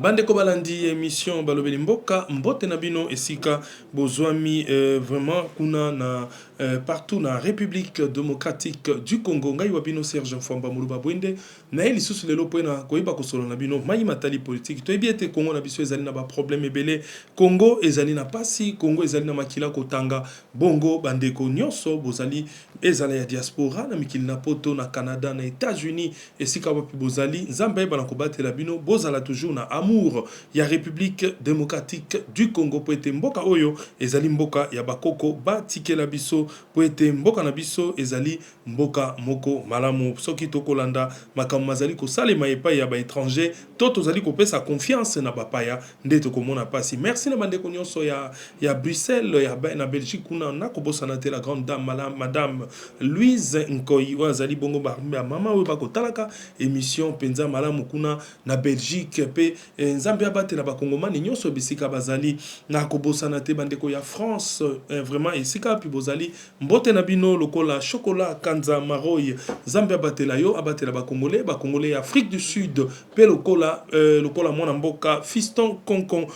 Bande Kobalandi émission Balobeli Mboka Mbote Nabino Esika Bozwami vraiment kuna na partout na République démocratique du Congo ngai wabino Serge Mfamba Muluba Bwende na eli susu lelo pena koiba kosolo na bino mai matali politique to ebiete Congo na biso ezali na ba problème ebele Congo ezali na pasi Congo ezali na makila kotanga bongo bandeko nyonso bozali ezali ya diaspora na mikili na poto na Canada na États-Unis esika wapi bozali nzambe bana kobatela bino bozala toujours na amour ya République démocratique du Congo po ete mboka oyo ezali mboka ya bakoko batikela biso po ete mboka na biso ezali mboka moko malamu soki tokolanda makambo mazali kosalema epai ya ba étranger to tozali kopesa confiance na bapaya nde tokomona pasi. Merci na bandeko nyonso ya Bruxelles ya na Belgique kuna na kobosana te la grande dame madame Louise Nkoyi wazali bongo ba mama oyo bakotalaka émission penza malamu kuna na Belgique pe nzambe abatela bakongomani nyonso bisika bazali na kobosana te bandeko ya France vraiment esika pi bozali mbote na bino lokola chocolat kanza maroy nzambe abatela yo abatela bakongolais ya Afrique du Sud pe lokola mwana mboka fiston konkon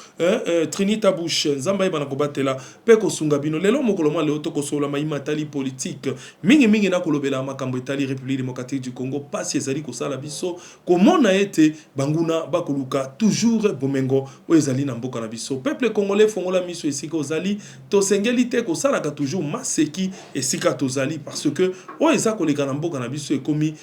Trinita Bush nzambe bana kobatela pe kosunga bino lelo mokolo mwa leo tokosola maima tali politique mingi na kolobela makambo etali République démocratique du Congo pasi ezali kosala biso komona ete banguna bakoluka toujours bomengo ezali na mboka na biso peuple congolais fongola miso esika ozali to sengeli te kosalaka toujours maseki esika tozali parce que eza koleka na mboka na biso ekomi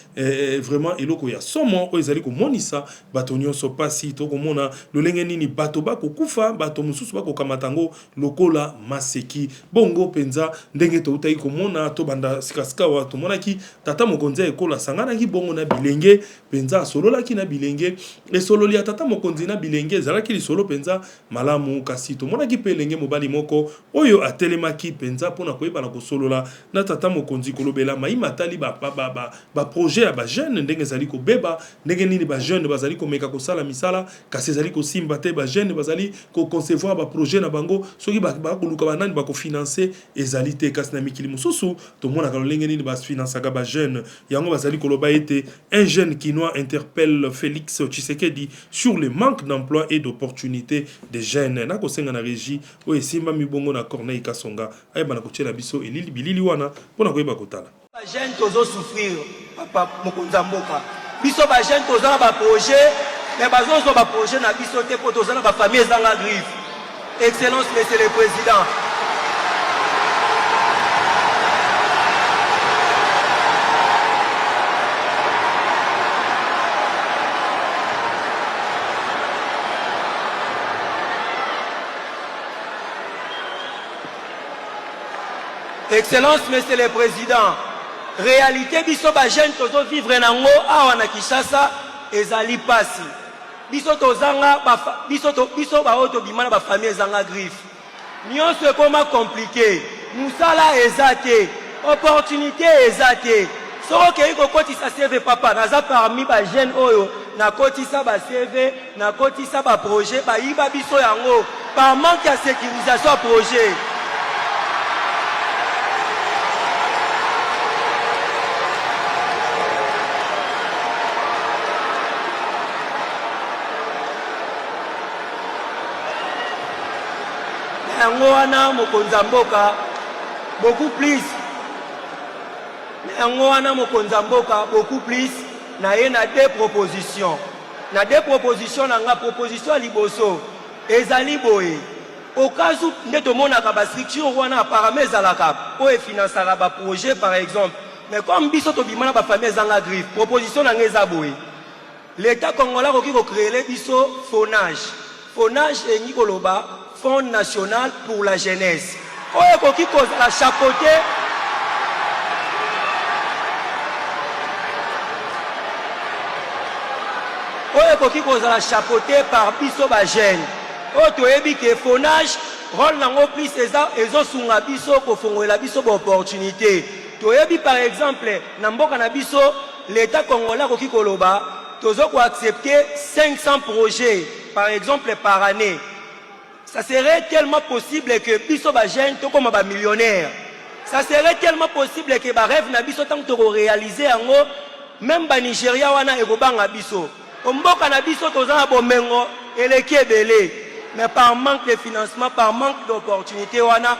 vraiment eloko ya somo ezali komonisa bato nyonso pasi to komona lolenge nini bato bakokufa bato mususu bakokamatango lokola maseki bongo penza ndenge to utayi komona to banda sikasika wa to monaki tata mokonzi ekola sangana ki bongo na bilenge penza sololaki na bilenge esololi tata mokonzi na bilenge zalaki lisolo penza malamu kasi to monaki pelenge mobali moko oyo atelemaki penza pona koyeba na kosolola na tata mokonzi kolobela mai matali ba projet ya ba jeune ndenge zali ko beba ndenge nini ba jeune bazali ko meka kosala misala kasi zali ko simba te ba jeune bazali ko concevoir ba projet na bango soki ba koluka banani ba ko financer ezali te kasi na mikili mususu to mona ka lolenge nini ba financer ka ba jeune yango bazali koloba ete un jeune quinois interpelle Félix Tshisekedi sur le manque d'emploi et d'opportunités des jeunes na kosenga na régie o esimba mibongo na Corneille Kasonga ayeba na kochela biso elili bilili wana pona koyeba kotala ba jeunes tozo souffrir papa mokonza mboka biso ba jeunes tozo na ba projet mais bazozo ba projet na biso te po tozo na ba famille dans la griffe. Excellence monsieur le président, Excellence monsieur le président, réalité biso ba jeune tozo vivre nango awa na Kinshasa ezali pasi biso tozanga biso ba oto bimana ba famille ezanga griffe nyonso ekoma compliqué musala ezate opportunité ezate soko kei kokotisa CV papa naza parmi ba jeune oyo na kotisa ba CV na kotisa ba projet ba yiba biso yango par manque ya sécurisation projet. Wana mokonza mboka beaucoup plus wana mokonza mboka beaucoup plus na ye na deux propositions na nga proposition liboso ezali boye au cas où nde tomonaka ba structure wana apparemment ezalaka po efinançaka ba projet par exemple mais comme biso tobimana ba famille ezanga griffe proposition na ngeza boye l'état congolais koki ko créer biso fonage engi koloba Fonds national pour la jeunesse. Oye koki kozala chapeauté. Oye koki kozala chapeauté par biso ba jeune. O toyebi ke fonage rôle nango plus ezo sunga biso ko fongola biso ba opportunité. Toyebi par exemple na mboka na biso l'état congolais koki koloba tozo ko accepter 500 projets par exemple par année. Ça serait tellement possible que biso ba jeune to comme ba millionnaire. Ça serait tellement possible que ba rêve na biso tant to réaliser yango même ba Nigeria wana ekobanga biso. Mboka na biso tozana bomengo eleki ebele. Mais par manque de financement, par manque d'opportunité, on a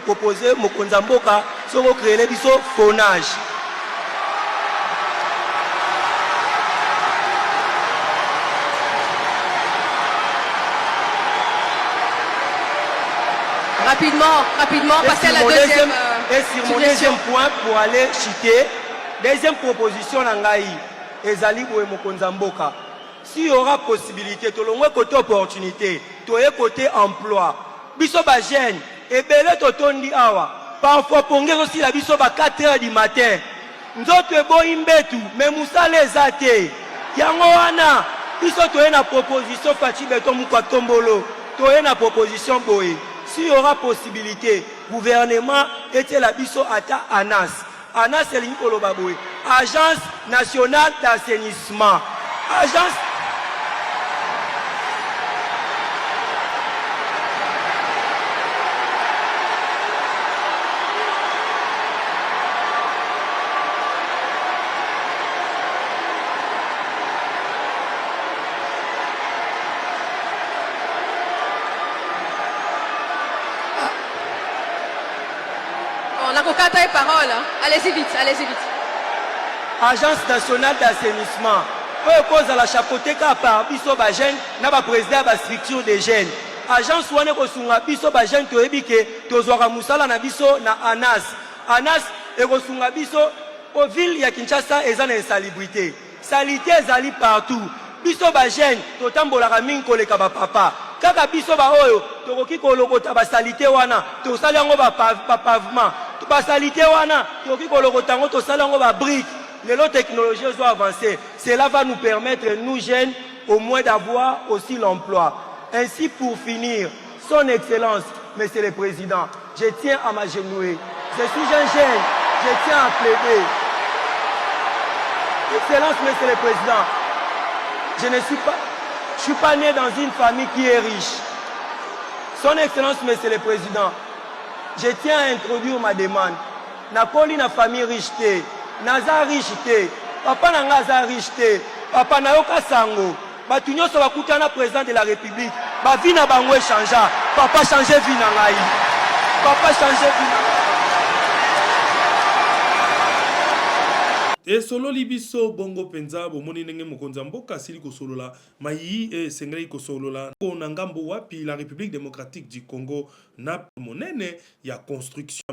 proposé mokonzi mboka soko créer biso phonage. Rapidement, passer à la deuxième. Et sur mon deuxième point, pour aller citer, deuxième proposition, ezali boye mokonzi mboka. S'il y aura possibilité, tout le monde côté opportunité, tout le côté emploi. Biso ba jeune, et belé totondi awa. Parfois pongé aussi la biso ba 4 heures du matin. Nzoto ebo imbetu, mais musale ezate. Yango wana, biso toye na proposition Fachi Beton Mukwa Tombolo. Toye na proposition boye. S'il y aura possibilité, gouvernement était la biso ata ANAS. ANAS c'est l'Inkolo Baboué. Agence nationale d'assainissement. Agence. On a qu'à taille parole. Hein. Allez-y vite. Agence nationale d'assainissement. Eux cause à la chapeauté par biso ba jeune na ba président ba structure des jeunes. Agence wane ko sunga biso ba jeune to ebike to zwaka musala na biso na ANAS. ANAS e ko sunga biso au ville ya Kinshasa eza na insalubrité. Salité ezali partout. Biso ba jeune to tambola mingi koleka ba papa. Kaka biso ba oyo to koki kolokota ba salité wana to sala ngo ba pavement. To ba salité wana to koki kolokota ngo to sala ngo ba brique. Les technologies ont avancé. Cela va nous permettre, nous jeunes, au moins d'avoir aussi l'emploi. Ainsi, pour finir, son Excellence, Monsieur le Président, je tiens à m'agenouiller. Je suis un jeune, je tiens à plaider. Excellence, Monsieur le Président, je suis pas né dans une famille qui est riche. Son Excellence, Monsieur le Président, je tiens à introduire ma demande. Na koli na famille riche. Naza riche, papa nanga za riche, papa nayoka sango, batu nyonso bakutana président de la République, ba vie na bango changea, papa changer vie na ngai. Papa changer vie na ngai. Et solo libiso bongo penza bomoni ndenge mokonzi mboka sili ko solola mayi e sengrei ko solola ko na ngambo wapi la République démocratique du Congo na monene ya construction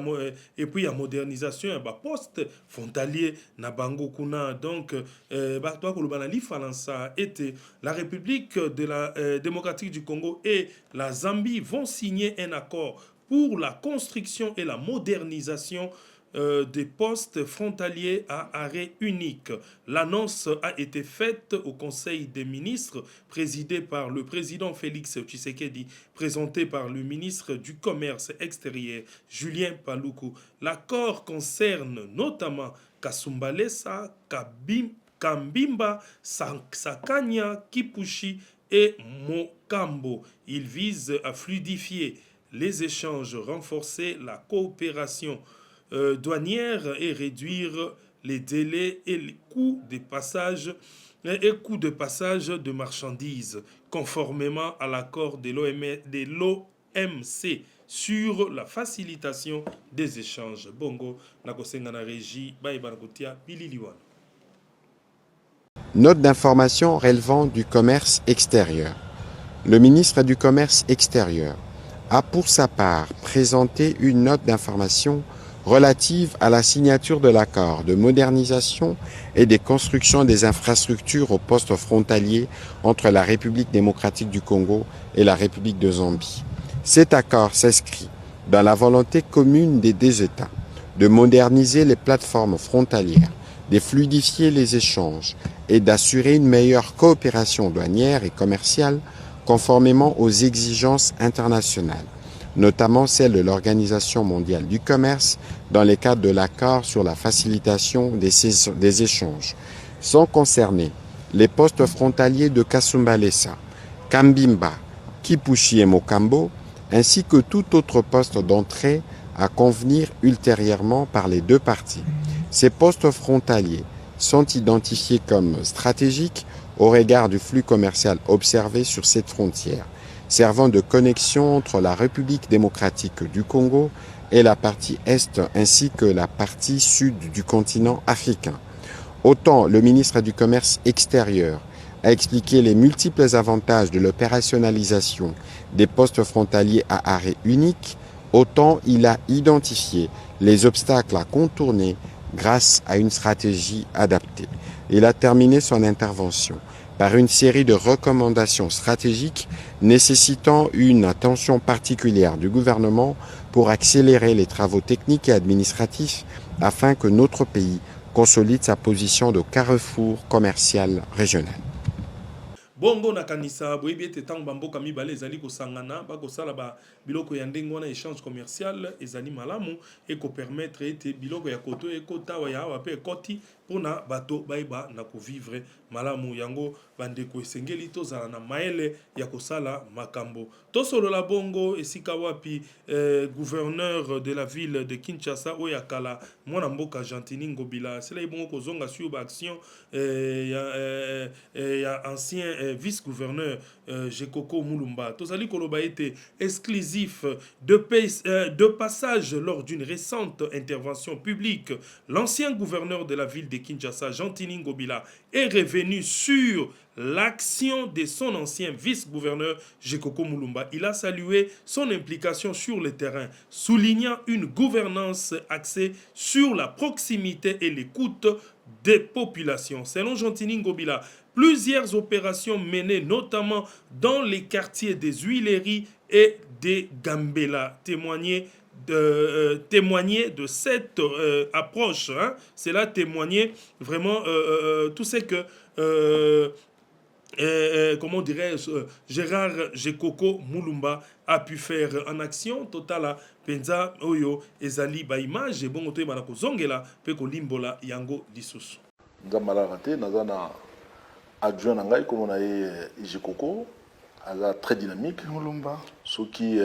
et puis ya modernisation ya ba poste frontalier na bango kuna donc ba to ko lobana li falansa était la République de la démocratique du Congo et la Zambie vont signer un accord pour la construction et la modernisation des postes frontaliers à arrêt unique. L'annonce a été faite au Conseil des ministres, présidé par le président Félix Tshisekedi, présenté par le ministre du Commerce extérieur, Julien Paluku. L'accord concerne notamment Kasumbalesa, Kambimba, Sakanya, Kipushi et Mokambo. Il vise à fluidifier les échanges, renforcer la coopération douanière et réduire les délais et les coûts de passage de marchandises, conformément à l'accord de l'OMC sur la facilitation des échanges. Bongo, Nakosenga na régie, Baïbanakotia, Bililiwan. Note d'information relevant du commerce extérieur. Le ministre du Commerce extérieur a pour sa part présenté une note d'information relative à la signature de l'accord de modernisation et de construction des infrastructures aux postes frontaliers entre la République démocratique du Congo et la République de Zambie. Cet accord s'inscrit dans la volonté commune des deux États de moderniser les plateformes frontalières, de fluidifier les échanges et d'assurer une meilleure coopération douanière et commerciale conformément aux exigences internationales, notamment celle de l'Organisation mondiale du commerce dans le cadre de l'accord sur la facilitation des échanges. Sont concernés les postes frontaliers de Kasumbalesa, Kambimba, Kipushi et Mokambo, ainsi que tout autre poste d'entrée à convenir ultérieurement par les deux parties. Ces postes frontaliers sont identifiés comme stratégiques au regard du flux commercial observé sur cette frontière, servant de connexion entre la République démocratique du Congo et la partie Est ainsi que la partie Sud du continent africain. Autant le ministre du Commerce extérieur a expliqué les multiples avantages de l'opérationnalisation des postes frontaliers à arrêt unique, autant il a identifié les obstacles à contourner grâce à une stratégie adaptée. Il a terminé son intervention par une série de recommandations stratégiques nécessitant une attention particulière du gouvernement pour accélérer les travaux techniques et administratifs afin que notre pays consolide sa position de carrefour commercial régional. Bongo na kanisa boyebi ete tango bamboka mibale ezali kosangana bakosala ba biloko ya ndenge wana échange commercial ezali malamu eko permettre ete biloko ya koto ekotawa ya awa pe ekoti mpona bato bayeba na kovivre malamu yango bandeko esengeli tozala na mayele ya kosala makambo tosolola bongo esika wapi gouverneur de la ville de Kinshasa oyo akala mwana mboka Gentini Ngobila sela ibongo kozonga sur ba action ya ancien vice-gouverneur Jekoko Mulumba. Tozali koloba été exclusif de passage lors d'une récente intervention publique. L'ancien gouverneur de la ville de Kinshasa, Gentini Ngobila, est revenu sur l'action de son ancien vice-gouverneur Jekoko Mulumba. Il a salué son implication sur le terrain, soulignant une gouvernance axée sur la proximité et l'écoute des populations. Selon Gentini Ngobila, plusieurs opérations menées notamment dans les quartiers des Huileries et des Gambela témoigner de cette approche. Hein. C'est là témoigner vraiment tout ce que comment dirais-je, Gérard Jekoko Mulumba a pu faire en action totale penza oyo ezali ba image bongo to ebana kozongela pe ko limbola yango lisusu nzambala raté nazana adjoint na ngai comme on a Jekoko aza très dynamique Mulumba ce qui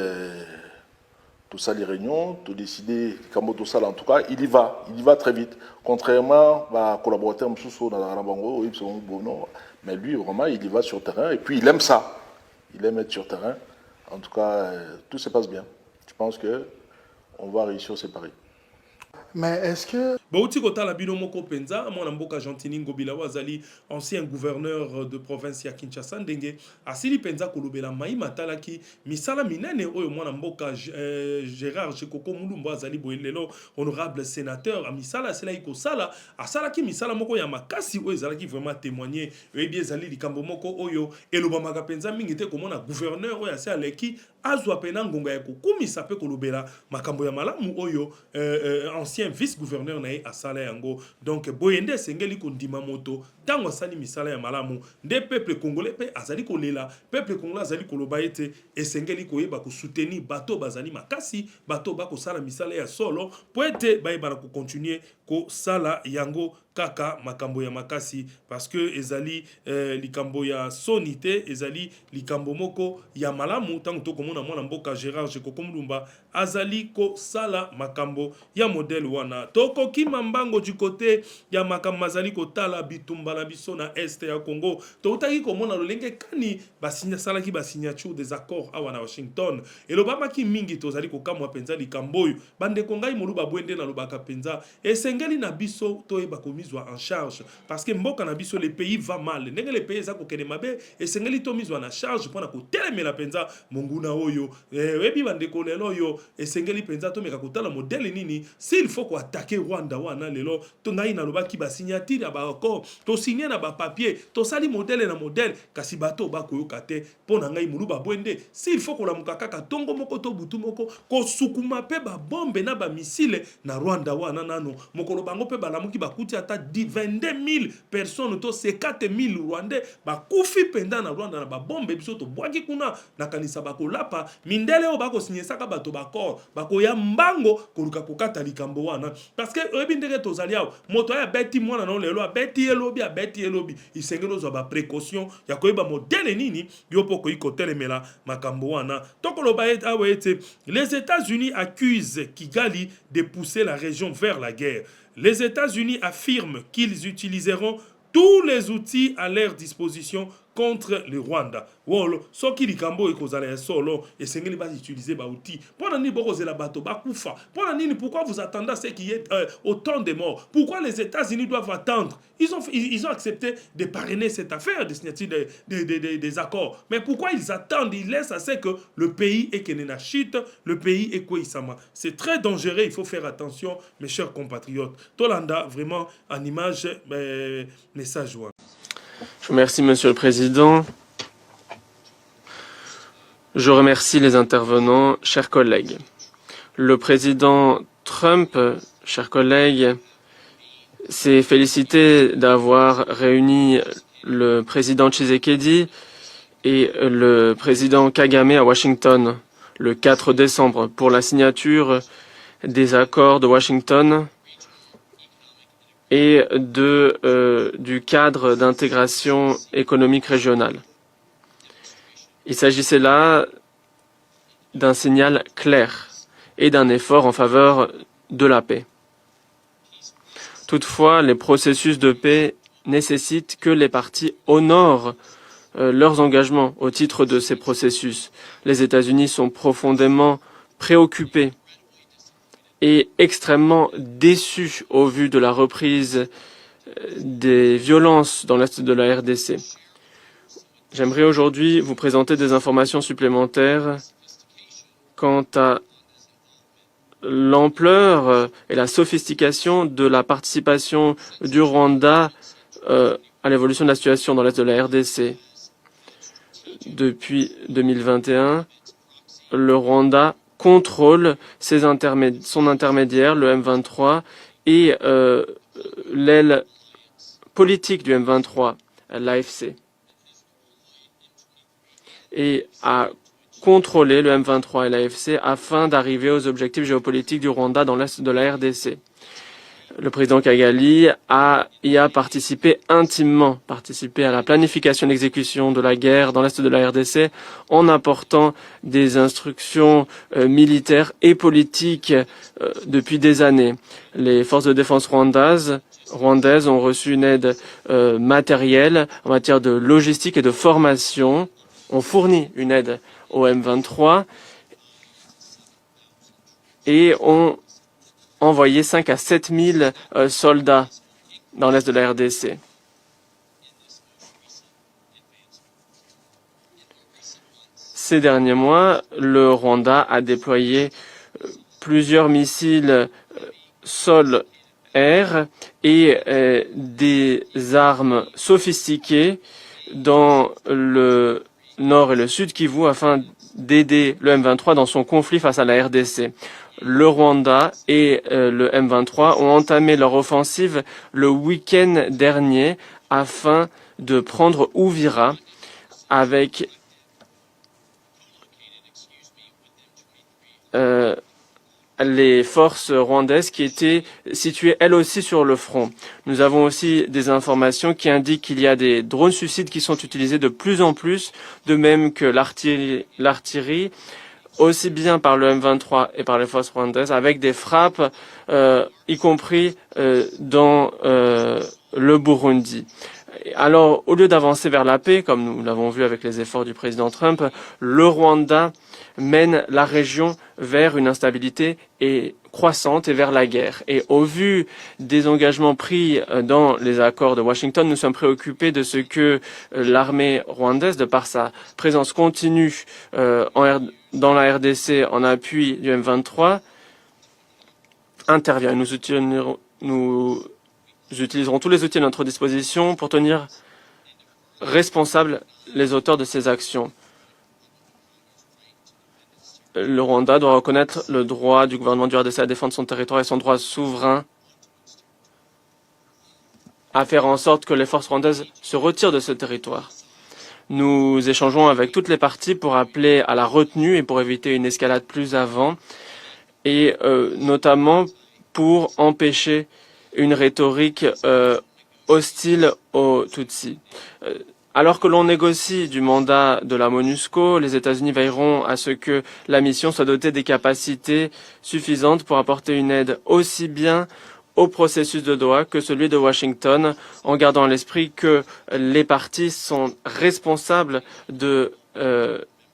tout ça les réunions tout décider comme tout ça en tout cas il y va très vite contrairement à collaborateur msuso na bango oui sont bon mais lui vraiment il y va sur terrain et puis il aime ça il aime être sur terrain en tout cas tout se passe bien je pense que on va réussir ce pari. Mais est-ce que Bauti kotala bino moko penza mwana mboka Gentini Ngobila wazali ancien gouverneur de province ya Kinshasa ndenge asili penza kolobela mai matalaki misala minene oyo mwana mboka Gérard Jekoko Mulumba azali boyelelo honorable sénateur a misala sela iko sala asala ki misala moko ya makasi oyo ezalaki vraiment témoigner ebi ezali likambo moko oyo eloba maka penza mingi te komona gouverneur oyo ase aleki azwa pena ngonga ya kokumisa pe kolobela makambo ya malamu oyo ancien vice-gouverneur na asala yango donc boyende sengeli kondima moto tango asali misala ya malamu nde peuple congolais pe azali kolela peuple congolais azali koloba ete esengeli koyeba ko soutenir bato bazali makasi bato bako sala misala ya solo po ete bayeba na ko continuer ko sala yango kaka makambo ya makasi parce que ezali likambo ya sonité ezali likambo moko ya malamu tango to komona mwana mboka Gérard Jekoko Mulumba azali ko sala makambo ya modèle wana toko kimambango du côté ya makambo azali ko tala bitumba la biso na est ya Congo to utaki komona lolenge kani basinya salaki basignature des accords awa na Washington elobama ki mingi tozali ko kamwa penza likambo yu bande kongai moluba bwende na lobaka penza esengeli na biso to eba komi en charge parce que mboka na biso le pays va mal ndenge le pays ezako kene mabe esengeli to mizwa na charge pona ko telemela penza monguna oyo ebi bandeko lelo oyo esengeli penza to meka kotala modèle nini s'il faut ko attaquer Rwanda wana lelo to ngai na lobaki ba signature ya ba accord to signer na ba papier to sali modèle na modèle kasi bato ba koyoka te pona ngai muluba bwende s'il faut ko lamuka kaka tongo moko to butu moko ko sukuma pe ba bombe na ba missile na Rwanda wana nano mokolo bango pe balamuki bakuti ata 22 000 personnes to 54 000 Rwandais bakufi penda na Rwanda na ba bombe biso to bwaki kuna na kanisa bakolapa mindele o bako signer saka bato bakor bako ya mbango koluka kokata likambo wana parce que oyebi ndenge tozali awo moto ya beti mwana na lelo abeti elobi isengelo zo ba précaution ya koyeba modèle nini yo poko ikotelemela makambo wana tokoloba awe ete les États-Unis accusent Kigali de pousser la région vers la guerre. Les États-Unis affirment qu'ils utiliseront tous les outils à leur disposition contre le Rwanda. Wolo, soki likambo ekozala ya solo, esengeli ba utiliser ba outils. Pona nini bokozela bato bakufa? Pona nini pourquoi vous attendez à ce qu'il y ait autant de morts? Pourquoi les États-Unis doivent attendre? Ils ont accepté de parrainer cette affaire de signature des accords. Mais pourquoi ils attendent? Ils laissent à ce que le pays est Kenena chute, le pays est Kouisama. C'est très dangereux, il faut faire attention, mes chers compatriotes. Tolanda, vraiment, en image, message. Je vous remercie, Monsieur le Président. Je remercie les intervenants, chers collègues. Le président Trump, chers collègues, s'est félicité d'avoir réuni le président Tshisekedi et le président Kagame à Washington le 4 décembre pour la signature des accords de Washington et du cadre d'intégration économique régionale. Il s'agissait là d'un signal clair et d'un effort en faveur de la paix. Toutefois, les processus de paix nécessitent que les parties honorent leurs engagements au titre de ces processus. Les États-Unis sont profondément préoccupés et extrêmement déçus au vu de la reprise des violences dans l'est de la RDC. J'aimerais aujourd'hui vous présenter des informations supplémentaires quant à l'ampleur et la sophistication de la participation du Rwanda à l'évolution de la situation dans l'est de la RDC. Depuis 2021, le Rwanda contrôle son intermédiaire, le M23, et l'aile politique du M23, l'AFC, et a contrôlé le M23 et l'AFC afin d'arriver aux objectifs géopolitiques du Rwanda dans l'est de la RDC. Le président Kigali y a participé intimement, à la planification et l'exécution de la guerre dans l'est de la RDC en apportant des instructions militaires et politiques depuis des années. Les forces de défense rwandaises ont reçu une aide matérielle en matière de logistique et de formation, ont fourni une aide au M23 et ont envoyé 5 à 7 000 soldats dans l'est de la RDC. Ces derniers mois, le Rwanda a déployé plusieurs missiles sol-air et des armes sophistiquées dans le nord et le sud Kivu afin d'aider le M23 dans son conflit face à la RDC. Le Rwanda et le M23 ont entamé leur offensive le week-end dernier afin de prendre Uvira avec les forces rwandaises qui étaient situées elles aussi sur le front. Nous avons aussi des informations qui indiquent qu'il y a des drones suicides qui sont utilisés de plus en plus, de même que l'artillerie, aussi bien par le M23 et par les forces rwandaises, avec des frappes, y compris dans le Burundi. Alors, au lieu d'avancer vers la paix, comme nous l'avons vu avec les efforts du président Trump, le Rwanda mène la région vers une instabilité croissante et vers la guerre. Et au vu des engagements pris dans les accords de Washington, nous sommes préoccupés de ce que l'armée rwandaise, de par sa présence continue dans la RDC en appui du M23, intervient. Nous utiliserons tous les outils à notre disposition pour tenir responsables les auteurs de ces actions. Le Rwanda doit reconnaître le droit du gouvernement du RDC à défendre son territoire et son droit souverain à faire en sorte que les forces rwandaises se retirent de ce territoire. Nous échangeons avec toutes les parties pour appeler à la retenue et pour éviter une escalade plus avant, et notamment pour empêcher une rhétorique hostile aux Tutsis. Alors que l'on négocie du mandat de la MONUSCO, les États-Unis veilleront à ce que la mission soit dotée des capacités suffisantes pour apporter une aide aussi bien au processus de Doha que celui de Washington, en gardant à l'esprit que les parties sont responsables de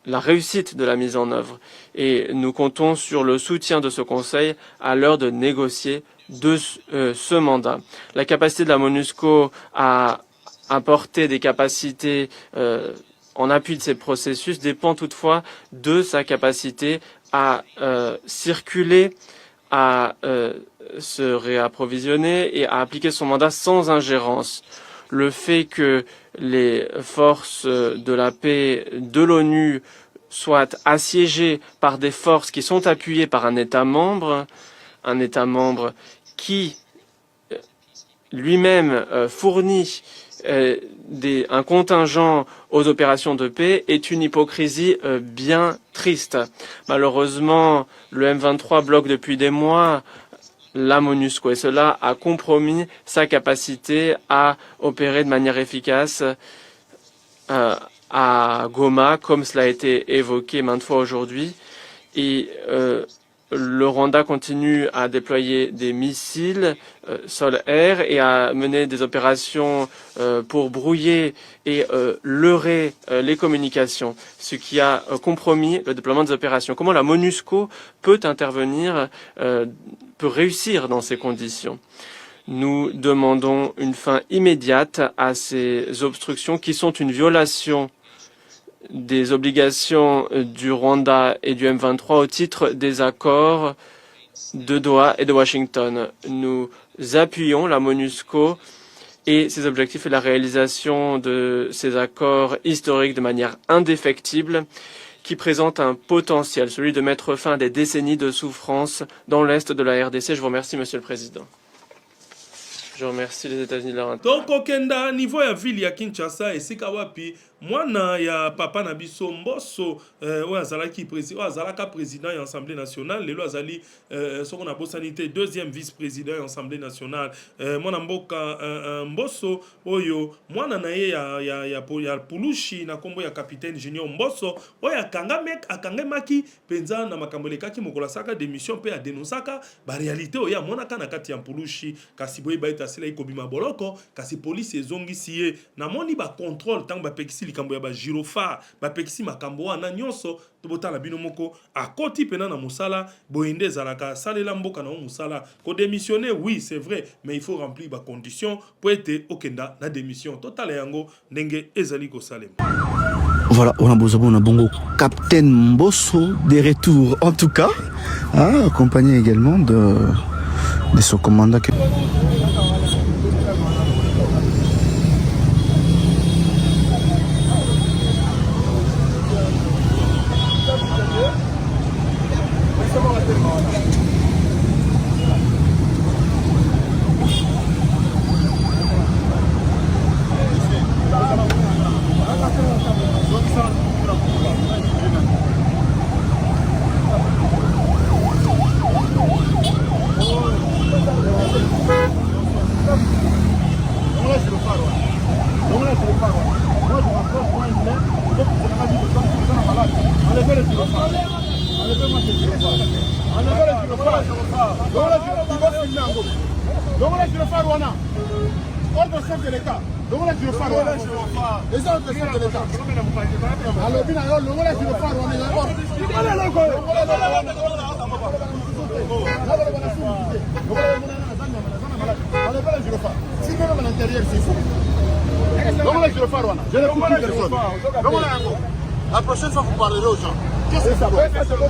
la réussite de la mise en œuvre. Et nous comptons sur le soutien de ce Conseil à l'heure de négocier de ce mandat. La capacité de la MONUSCO à apporter des capacités en appui de ces processus dépend toutefois de sa capacité à circuler, à se réapprovisionner et à appliquer son mandat sans ingérence. Le fait que les forces de la paix de l'ONU soient assiégées par des forces qui sont appuyées par un État membre qui lui-même fournit un contingent aux opérations de paix est une hypocrisie bien triste. Malheureusement, le M23 bloque depuis des mois la MONUSCO et cela a compromis sa capacité à opérer de manière efficace à Goma, comme cela a été évoqué maintes fois aujourd'hui. Et le Rwanda continue à déployer des missiles sol-air et à mener des opérations pour brouiller et leurrer les communications, ce qui a compromis le déploiement des opérations. Comment la MONUSCO peut intervenir, peut réussir dans ces conditions? Nous demandons une fin immédiate à ces obstructions qui sont une violation des obligations du Rwanda et du M23 au titre des accords de Doha et de Washington. Nous appuyons la MONUSCO et ses objectifs et la réalisation de ces accords historiques de manière indéfectible qui présentent un potentiel, celui de mettre fin à des décennies de souffrance dans l'Est de la RDC. Je vous remercie, Monsieur le Président. Je remercie les États-Unis de leur donc okenda niveau ya ville ya Kinshasa esika wapi mwana ya papa na biso Mbosso oyo azalaki président ya Assemblée nationale lelo azali soko na bosanité deuxième vice-président ya Assemblée nationale mwana mboka Mbosso oyo mwana na ye ya Pulushi na kombo ya capitaine Junior Mbosso oyo akangemaki penza na makambo lekaki mokola saka démission pe a dénonçaka ba réalité oyo amonaka na kati ya Pulushi kasi boye baita sila ikobima boloko kasi police ezongisi ye na moni ba contrôle tango ba pekisi likambo ya ba girophare ba pekisi makambo wana nyonso tobotala bino moko akoti pena na musala boyende zalaka salela mboka na musala ko démissionner oui c'est vrai mais il faut remplir ba conditions pour être okenda na démission totale yango ndenge ezali ko salema. Voilà, on a besoin bongo Captain Mbosso de retour en tout cas, accompagné également de son commandant. La prochaine fois, vous parlerez aux gens. Qu'est-ce que ça fait? J'ai demandé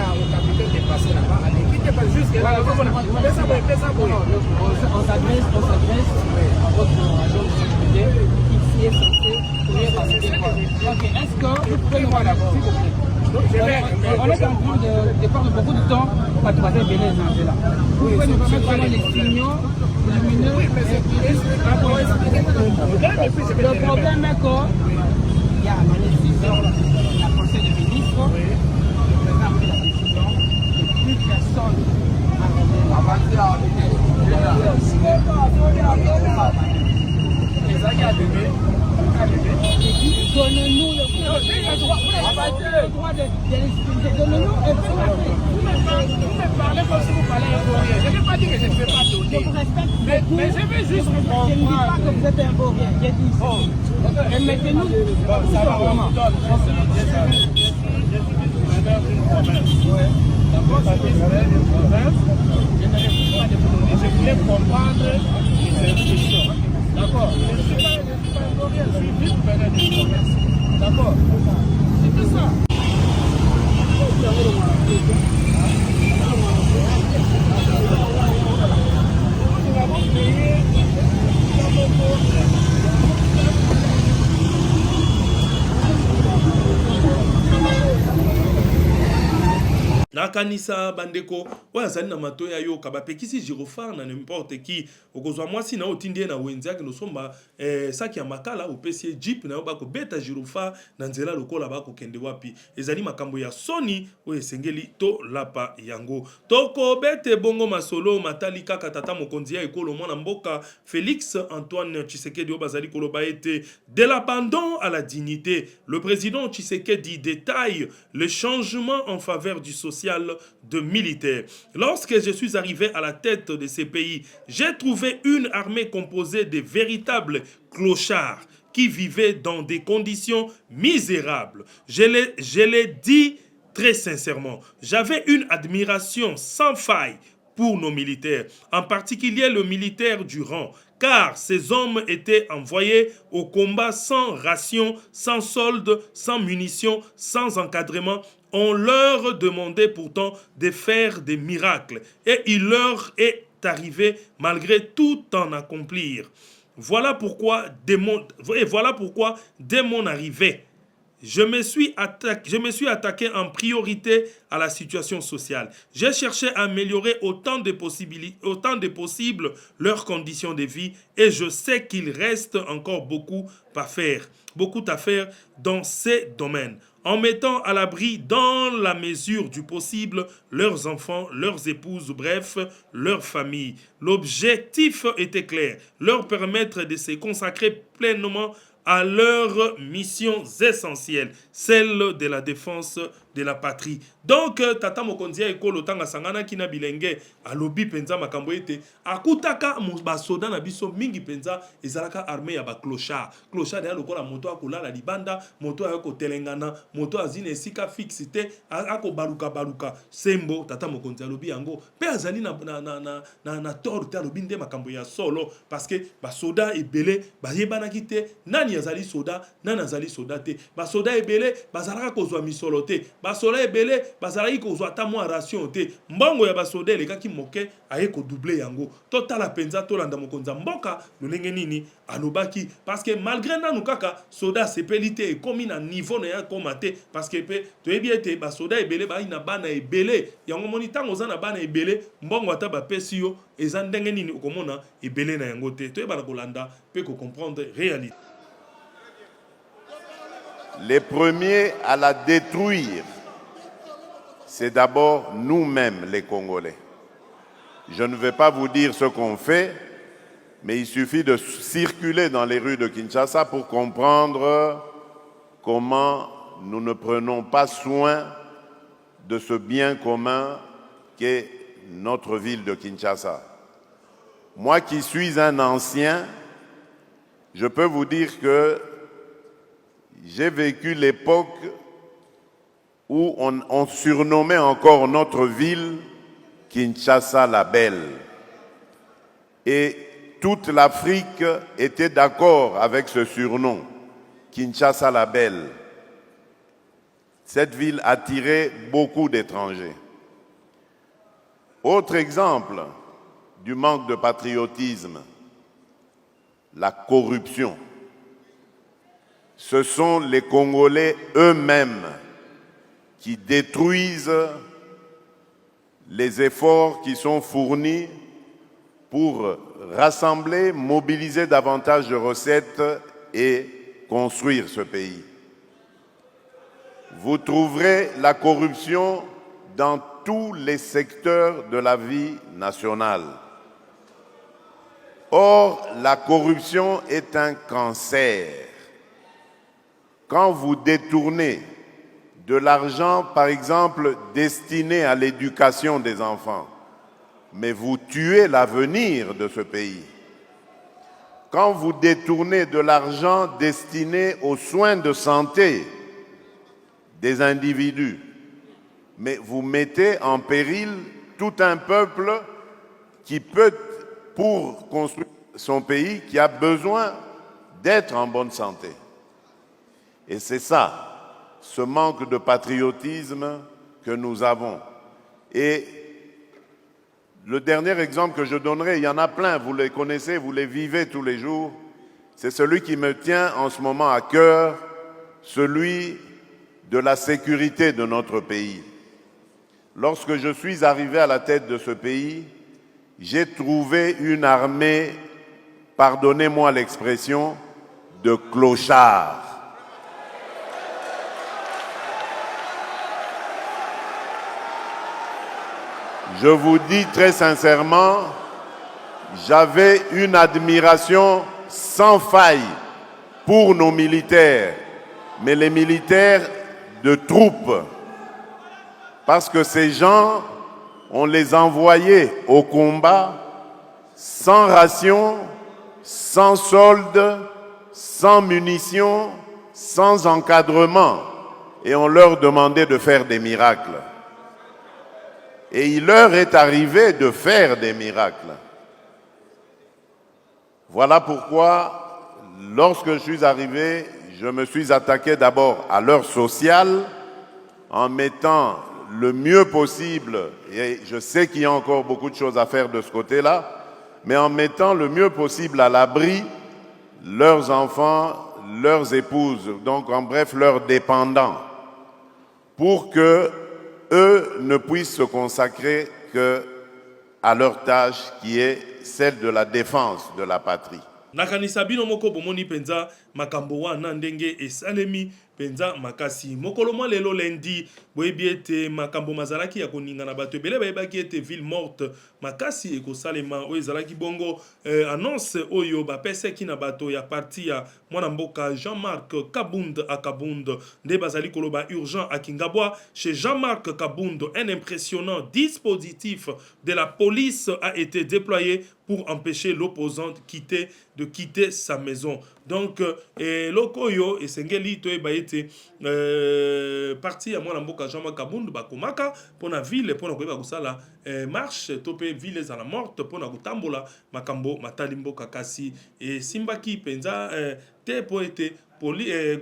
au capitaine de passer là-bas, à l'équipe de passer jusqu'à là. On s'adresse à votre agent de sécurité qui est censé courir passer des fois. Ok, est-ce que vous pouvez voir d'abord, s'il vous plaît? On est en train de perdre beaucoup de temps pour trouver Bénin dans cela. Vous pouvez nous permettre les signaux lumineux. Le problème est qu'il y a la décision de la Conseil des ministres, le président de la décision, et plus personne n'a avancé à donnez-nous le droit de l'expliquer. Donnez-nous un peu la paix. Vous me parlez comme si vous parlez un vaurien. Je n'ai pas dit que je ne peux pas donner. Je vous respecte beaucoup. Mais je veux juste comprendre. Je ne dis pas que vous êtes un vaurien. J'ai dit ça. Et mettez-nous ça va vraiment. Je voulais comprendre les institutions. D'accord. Je ne suis pas un vaurien. Je suis vice-président du commerce. D'accord. C'est tout ça. nakanisa bandeko oyo azali na matoya yoka bapekisi gyrophare na n'importe qui okozwa mwasi na otindi ye na wenze yake nosomba saki ya makala opesi ye jeep na yo bakobeta gyrophare na nzela lokola bakokende wapi ezali makambo ya soni oyo esengeli tolapa yango tokobete bongo masolo matali kaka tata mokonzi ya ekolo mwana mboka Félix Antoine Tshisekedi oyo bazali koloba ete de l'abandon à la dignité le président Tshisekedi détaille le changement en faveur du social de militaires. Lorsque je suis arrivé à la tête de ces pays, j'ai trouvé une armée composée de véritables clochards qui vivaient dans des conditions misérables. Je l'ai dit très sincèrement. J'avais une admiration sans faille pour nos militaires, en particulier le militaire du rang, car ces hommes étaient envoyés au combat sans ration, sans solde, sans munitions, sans encadrement. On leur demandait pourtant de faire des miracles, et il leur est arrivé malgré tout en accomplir. Voilà pourquoi, dès mon arrivée, je me suis attaqué en priorité à la situation sociale. J'ai cherché à améliorer autant de possible leurs conditions de vie et je sais qu'il reste encore beaucoup à faire dans ces domaines. En mettant à l'abri dans la mesure du possible leurs enfants, leurs épouses, bref, leurs familles. L'objectif était clair, leur permettre de se consacrer pleinement à leurs missions essentielles, celle de la défense de la patrie. Donc, Tata Mokonzi ekolo tanga sangana kina bilenge alobi penza makambo ete akutaka basoda na biso mingi penza ezalaka armée ya ba clochard. Clochard ya lokola moto akolala libanda, moto ayako telengana, moto azine esika fixité, ako baluka sembo Tata Mokonzi alobi yango. Pe azali na torte alobi nde makambo ya solo parce que basoda ebele bayebana kite nani azali soda, nani azali soda te. Basoda ebele bazalaka kozwa misolo te. Basoda ebele bazalaki kozwa ata mwa ration te. Mbongo ya basoda elekaki moke aye ko doubler yango. Totala penza tolanda mokonza mboka lolenge nini alobaki parce que malgré nanu kaka soda sepelite ekomi na niveau na ya komate parce que pe toyebi ete basoda ebele ba ina bana ebele yango moni tango za na bana ebele mbongo ata bapesi yo eza ndenge nini okomona ebele na yango te toyeba kolanda pe ko comprendre réalité. Les premiers à la détruire, c'est d'abord nous-mêmes les Congolais. Je ne vais pas vous dire ce qu'on fait, mais il suffit de circuler dans les rues de Kinshasa pour comprendre comment nous ne prenons pas soin de ce bien commun qu'est notre ville de Kinshasa. Moi qui suis un ancien, je peux vous dire que j'ai vécu l'époque où on surnommait encore notre ville Kinshasa la Belle. Et toute l'Afrique était d'accord avec ce surnom, Kinshasa la Belle. Cette ville attirait beaucoup d'étrangers. Autre exemple du manque de patriotisme, la corruption. Ce sont les Congolais eux-mêmes qui détruisent les efforts qui sont fournis pour rassembler, mobiliser davantage de recettes et construire ce pays. Vous trouverez la corruption dans tous les secteurs de la vie nationale. Or, la corruption est un cancer. Quand vous détournez de l'argent, par exemple, destiné à l'éducation des enfants, mais vous tuez l'avenir de ce pays. Quand vous détournez de l'argent destiné aux soins de santé des individus, mais vous mettez en péril tout un peuple qui peut, pour construire son pays, qui a besoin d'être en bonne santé. Et c'est ça, ce manque de patriotisme que nous avons. Et le dernier exemple que je donnerai, il y en a plein, vous les connaissez, vous les vivez tous les jours, c'est celui qui me tient en ce moment à cœur, celui de la sécurité de notre pays. Lorsque je suis arrivé à la tête de ce pays, j'ai trouvé une armée, pardonnez-moi l'expression, de clochards. Je vous dis très sincèrement, j'avais une admiration sans faille pour nos militaires, mais les militaires de troupes, parce que ces gens, on les envoyait au combat sans ration, sans solde, sans munitions, sans encadrement, et on leur demandait de faire des miracles. Et il leur est arrivé de faire des miracles. Voilà pourquoi, lorsque je suis arrivé, je me suis attaqué d'abord à l'heure sociale, en mettant le mieux possible, et je sais qu'il y a encore beaucoup de choses à faire de ce côté-là, mais en mettant le mieux possible à l'abri leurs enfants, leurs épouses, donc en bref leurs dépendants, pour que eux ne puissent se consacrer qu'à leur tâche qui est celle de la défense de la patrie. Nakanisa bino moko bomoni penza makambo wana ndenge esalemi penza makasi mokolo mwa lelo lendi boyebi ete makambo mazalaki ya koninga na bato ebele bayebaki ete ville morte makasi ekosalema oyo ezalaki bongo annonce oyo bapesaki na bato ya parti ya mwana mboka Jean-Marc Kabund à Kabund nde bazali koloba urgent à Kingabwa. Chez Jean-Marc Kabund, un impressionnant dispositif de la police a été déployé pour empêcher l'opposant de quitter sa maison. Donc, lokoyo et sengeli to ebayete parti à mwana mboka Jean-Marc Kabund bakomaka pona ville pona koyeba kusala marche topé ville za la morte pona kutambola makambo matali mboka kasi et simbaki penza te poete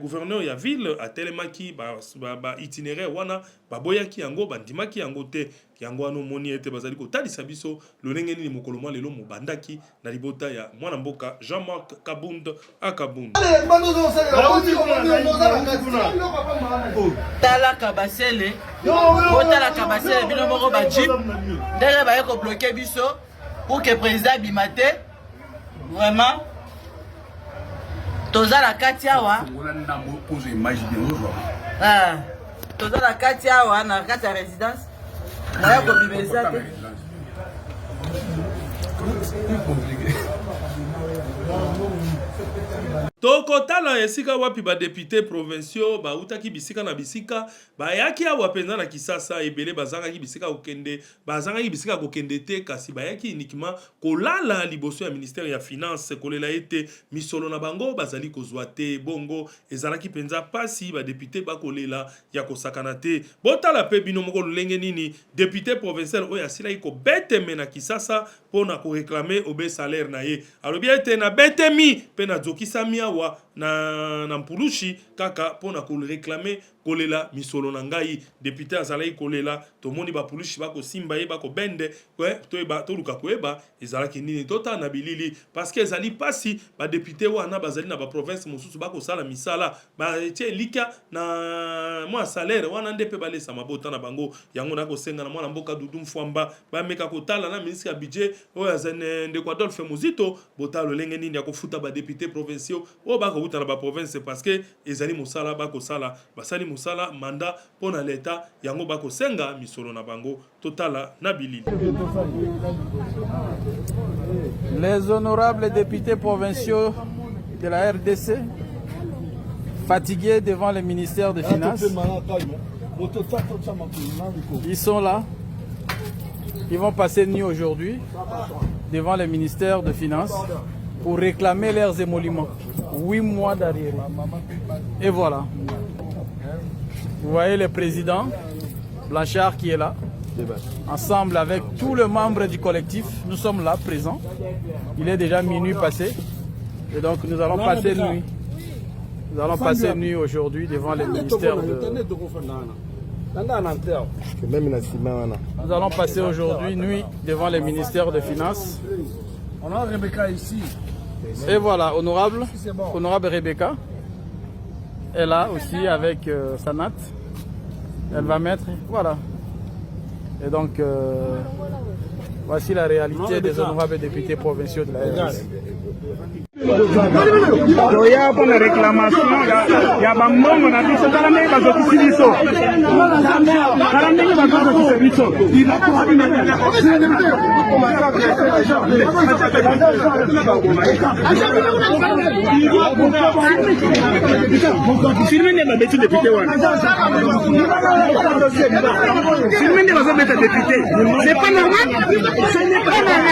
gouverneur ya ville a telemaki ba itinéraire wana baboyaki yango bandimaki yango te yango wana moni ete bazali kotalisa biso lolenge nini mokolo mwa lelo mobandaki na libota ya mwana mboka Jean-Marc Kabund à Kabund. Tala kabasele otala kabasele bino moko ba jeep ndenge ba ko bloquer biso pour que président bimate vraiment toza la kati awa toza la kati awa na kati ya résidence na ya kobimeza te Toko tala esika wapi ba député provinciaux ba utaki bisika na bisika ba yaki awa penza na Kisasa ebele bazanga ki bisika kokende bazanga ki bisika kokende te kasi ba yaki uniquement kolala liboso ya ministère ya finance kolela ete misolo na bango bazali kozwa te bongo ezalaki penza pasi ba député ba kolela ya kosakana te botala pe bino moko lolenge nini député provincial oya sila iko bete mena Kisasa pona ko réclamer obe salaire na ye alobi ete na betemi pe na zokisa wa na mpulushi kaka pona ko réclamer kolela misolo na ngai député azalaki kolela tomoni ba police bako simba ye bako bende toyeba toluka koyeba ezalaki nini tota na bilili parce que ezali pasi ba député wana bazali na ba province mosusu bako sala misala ba tie lika na moi salaire wana ndepe balesa mabota na bango yango na ko senga na mwana mboka Dudu Mfwamba ba meka kotala na ministre ya budget oyo azane ndeko Adolphe Muzito botalo lenge nini ya kofuta ba député provinciaux o bako kuta na ba province parce que ezali musala bako sala basali musala mandat pona l'état yango bako senga misolo na bango totala na bilili. Les honorables députés provinciaux de la RDC, fatigués devant le ministère des Finances, ils sont là. Ils vont passer nuit aujourd'hui devant le ministère des Finances pour réclamer leurs émoluments. 8 mois d'arriéré. Et voilà. Vous voyez le président Blanchard qui est là. Ensemble avec tous les membres du collectif, nous sommes là présents. Il est déjà minuit passé. Et donc nous allons passer nuit. Nous allons passer nuit aujourd'hui devant le ministère de... Nous allons passer aujourd'hui nuit devant le ministère des Finances. On a Rebecca ici. Et voilà, honorable Rebecca est là aussi avec Sanat. Elle va mettre, voilà. Et donc, voici la réalité des honorables députés provinciaux de la RDC. Il y a une réclamation, il y a un moment on a dit c'est dans les bases qui s'y sont. C'est pas normal. Ce n'est pas normal.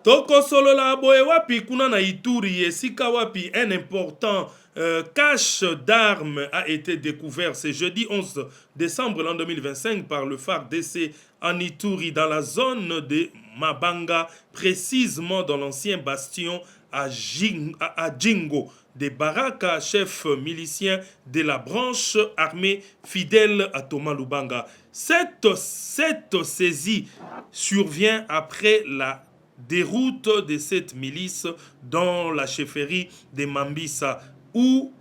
Toko solo la boye wapi kuna na Ituri esika wapi un important cache d'armes a été découvert ce jeudi 11 décembre l'an 2025 par le FARDC en Ituri dans la zone de Mabanga, précisément dans l'ancien bastion à Djingo. Des Baraka, chef milicien de la branche armée fidèle à Thomas Lubanga. Cette saisie survient après la déroute de cette milice dans la chefferie de Mambisa où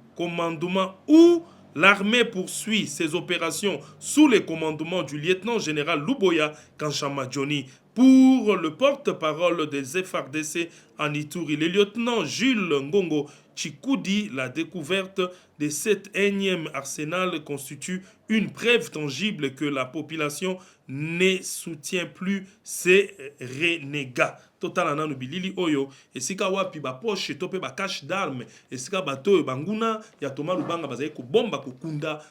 l'armée poursuit ses opérations sous le commandement du lieutenant-général Luboya Kanchama Johnny. Pour le porte-parole des FARDC en Ituri, le lieutenant Jules Ngongo Chikoudi, la découverte de cet énième arsenal constitue une preuve tangible que la population ne soutient plus ces renégats. Total ananu bilili oyo esika wapi ba poche tope ba cache d'armes esika bato banguna ya Thomas Lubanga bazai ko bomba ko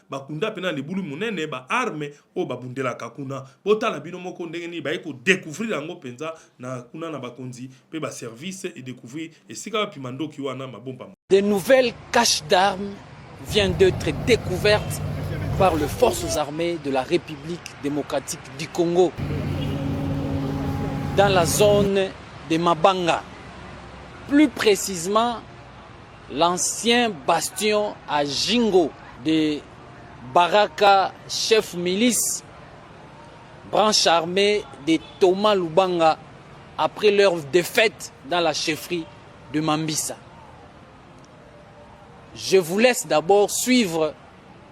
bakunda pena libulu munene ba arme o babundela kakuna botala bino moko ndenge ni ba ko découvrir yango penza na kuna na bakonzi pe ba service et découvrir esika wapi mandoki wana mabomba. De nouvelles caches d'armes viennent d'être découvertes par les forces armées de la République démocratique du Congo dans la zone de Mabanga, plus précisément l'ancien bastion à Djingo de Baraka, chef milice, branche armée de Thomas Lubanga après leur défaite dans la chefferie de Mambisa. Je vous laisse d'abord suivre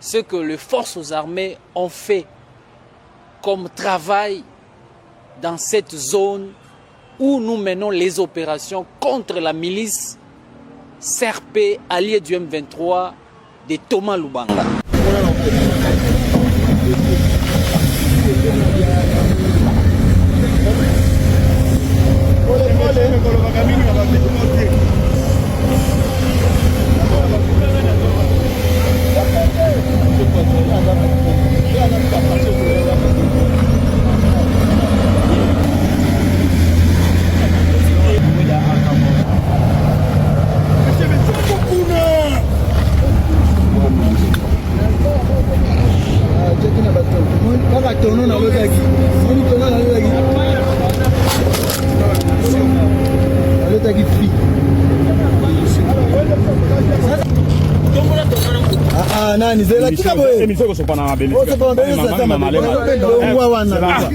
ce que les forces armées ont fait comme travail dans cette zone où nous menons les opérations contre la milice CRP alliée du M23 de Thomas Lubanga. nani zela tika boye emisoko sopana mabele o sopana mabele sasa mabele ngwa wana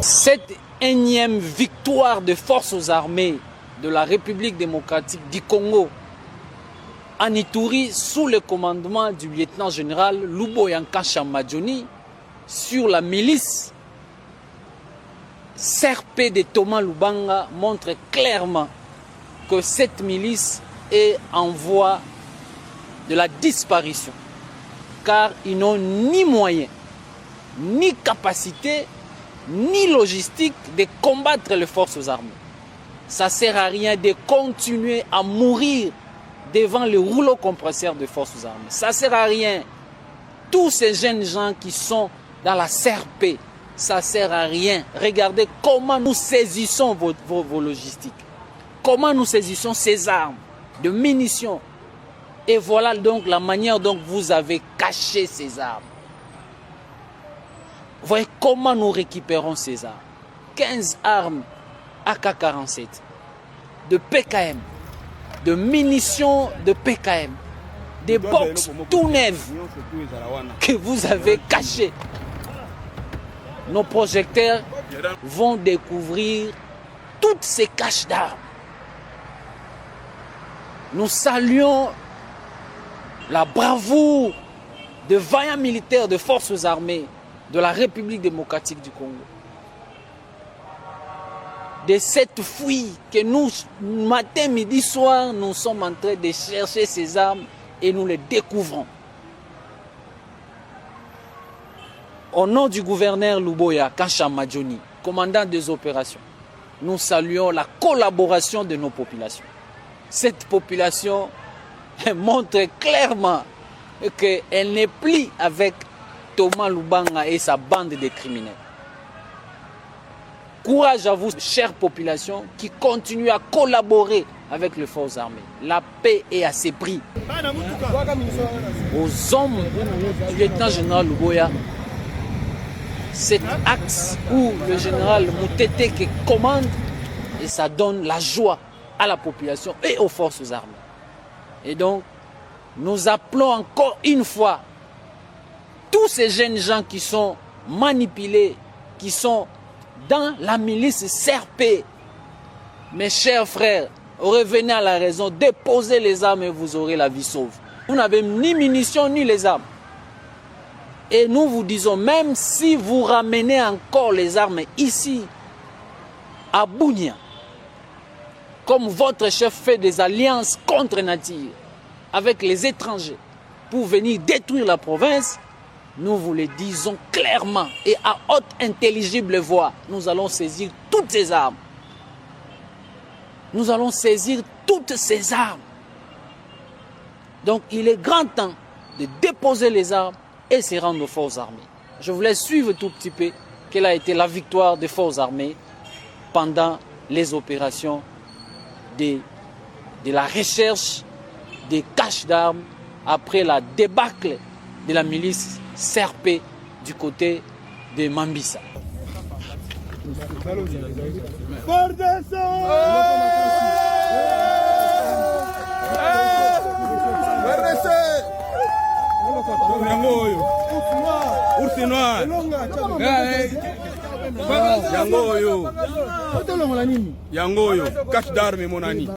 Cette énième victoire de forces armées de la République démocratique du Congo en Ituri sous le commandement du lieutenant-général Luboyanka Chamadjoni sur la milice CRP de Thomas Lubanga montre clairement que cette milice est en voie de la disparition car ils n'ont ni moyens, ni capacité, ni logistique de combattre les forces armées. Ça ne sert à rien de continuer à mourir devant le rouleau compresseur des forces armées. Ça ne sert à rien. Tous ces jeunes gens qui sont dans la CRP, ça ne sert à rien. Regardez comment nous saisissons vos logistiques. Comment nous saisissons ces armes de munitions. Et voilà donc la manière dont vous avez caché ces armes. Voyez comment nous récupérons ces armes. 15 armes AK-47, de PKM, de munitions de PKM, des box tout neufs que vous avez cachés. Nos projecteurs vont découvrir toutes ces caches d'armes. Nous saluons la bravoure de vaillants militaires de forces armées de la République démocratique du Congo. De cette fouille que nous, matin, midi, soir, nous sommes en train de chercher ces armes et nous les découvrons. Au nom du gouverneur Luboya Chamadjoni, commandant des opérations, nous saluons la collaboration de nos populations. Cette population montre clairement qu'elle n'est plus avec Thomas Lubanga et sa bande de criminels. Courage à vous, chère population, qui continue à collaborer avec les forces armées. La paix est à ses prix. Aux hommes du lieutenant-général Luboya, cet axe où le général Moutete qui commande, et ça donne la joie à la population et aux forces armées. Et donc, nous appelons encore une fois tous ces jeunes gens qui sont manipulés, qui sont dans la milice CRP. Mes chers frères, revenez à la raison, déposez les armes et vous aurez la vie sauve. Vous n'avez ni munitions ni les armes. Et nous vous disons, même si vous ramenez encore les armes ici, à Bunia, comme votre chef fait des alliances contre nature avec les étrangers pour venir détruire la province, nous vous le disons clairement et à haute intelligible voix, nous allons saisir toutes ces armes. Nous allons saisir toutes ces armes. Donc il est grand temps de déposer les armes et se rendre aux forces armées. Je vous laisse suivre tout petit peu quelle a été la victoire des forces armées pendant les opérations de la recherche des caches d'armes après la débâcle de la milice CRP du côté de Mambisa.